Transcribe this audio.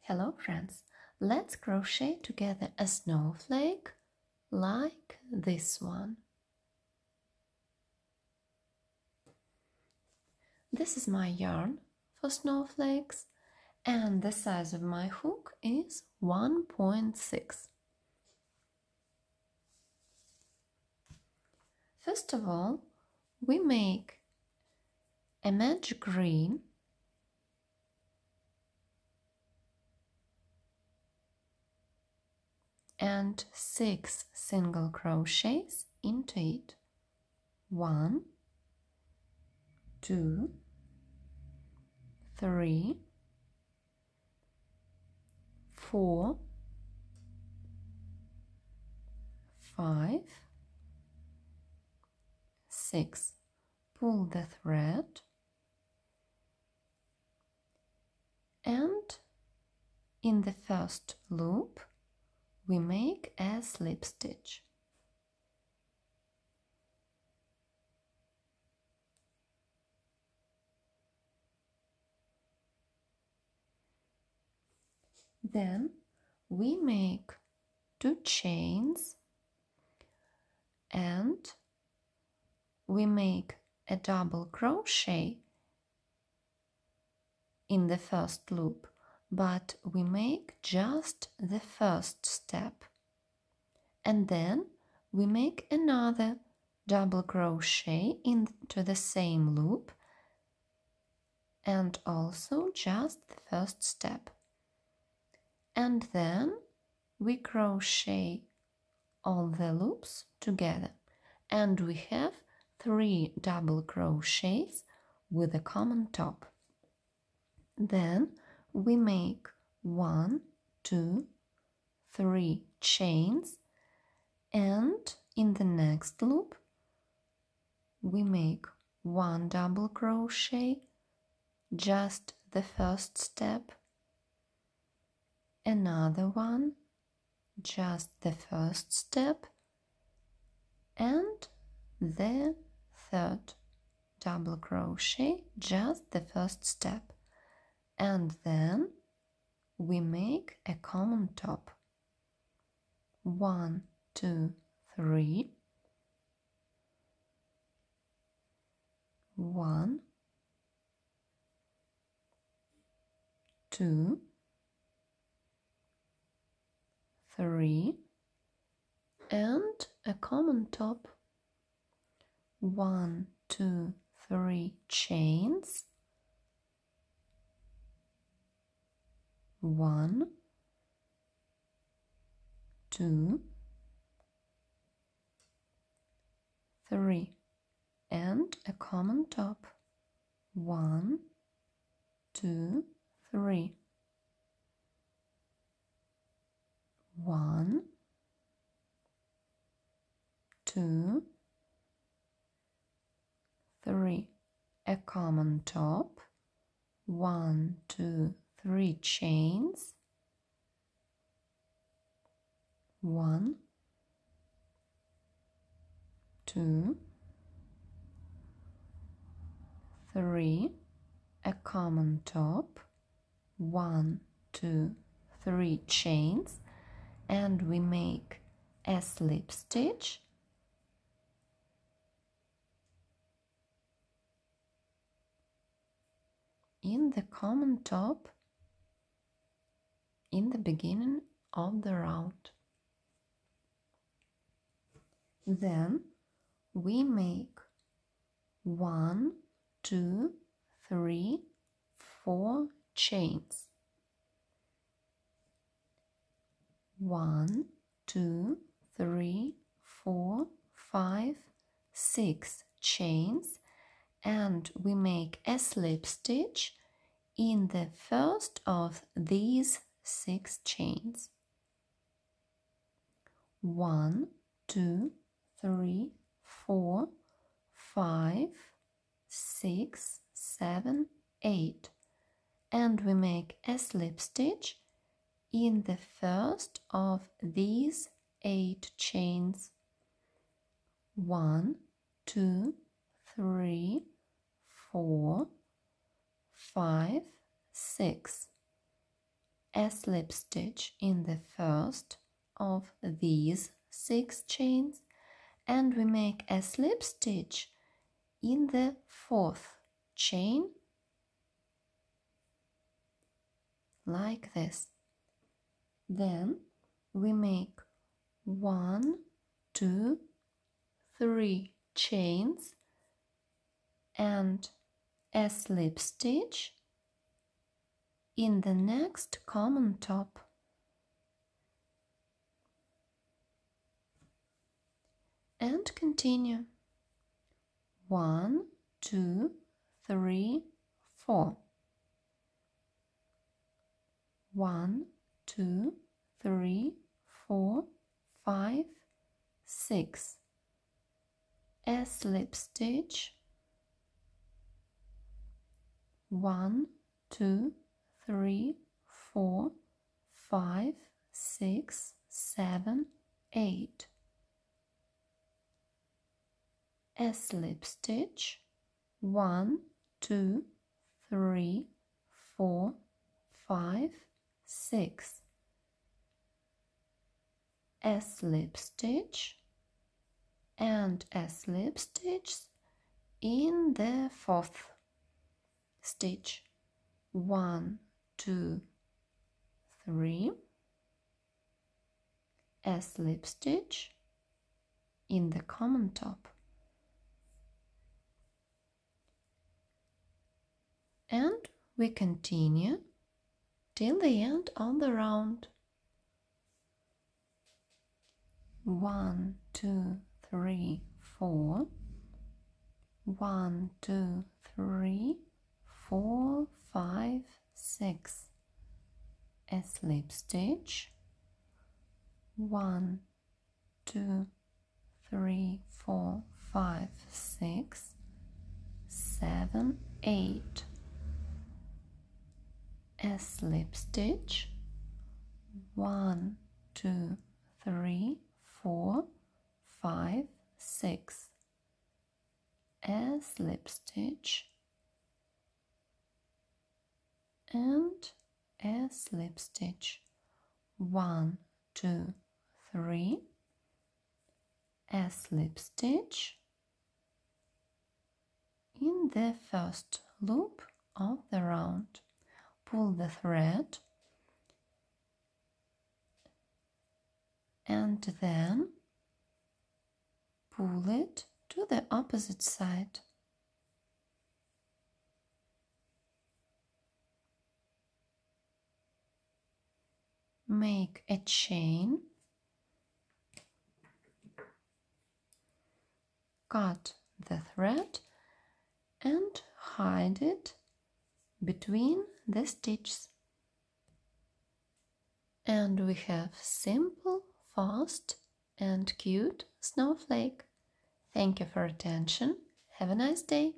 Hello friends, let's crochet together a snowflake like this one. This is my yarn for snowflakes and the size of my hook is 1.6. First of all, we make a magic green and 6 single crochets into it. 1, 2, 3, 4, 5, 6. Pull the thread and in the first loop we make a slip stitch. Then we make 2 chains and we make a double crochet in the first loop, but we make just the first step, and then we make another double crochet into the same loop and also just the first step, and then we crochet all the loops together and we have 3 double crochets with a common top. Then we make 1, 2, 3 chains, and in the next loop we make 1 double crochet, just the first step, another one, just the first step, and the third double crochet, just the first step, and then we make a common top. 1, 2, 3, 1, 2, 3, and a common top. 1, 2, 3 chains, 1, 2, 3, and a common top. 1, 2, 3, 1, 2, 3, a common top. 1, 2, 3 chains, 1, 2, 3, a common top, 1, 2, 3 chains, and we make a slip stitch in the common top in the beginning of the round. Then we make 1, 2, 3, 4 chains. 1, 2, 3, 4, 5, 6 chains, and we make a slip stitch in the first of these 6 chains. 1, 2, 3, 4, 5, 6, 7, 8, and we make a slip stitch in the first of these 8 chains. 1, 2, 3, 4, 5, 6, a slip stitch in the first of these 6 chains, and we make a slip stitch in the 4th chain, like this. Then we make 1, 2, 3 chains and a slip stitch in the next common top. And continue. 1, 2, 3, 4. 1, 2, 3, 4, 5, 6. A slip stitch. 1, 2, 3, 4, 5, 6, 7, 8. A slip stitch. 1, 2, 3, 4, 5, 6. A slip stitch and a slip stitch in the 4th stitch. 1, 2, 3. A slip stitch in the common top. And we continue till the end of the round. 1, 2, 3, 4. 1, 2, 3, 4, 5, 6. A slip stitch. 1, 2, 3, 4, 5, 6, 7, 8. A slip stitch. 1, 2, 3, 4, 5, 6. A slip stitch and a slip stitch. 1, 2, 3. A slip stitch in the first loop of the round. Pull the thread and then pull it to the opposite side. Make a chain, cut the thread and hide it between the stitches. And we have simple, fast and cute snowflake. Thank you for attention. Have a nice day.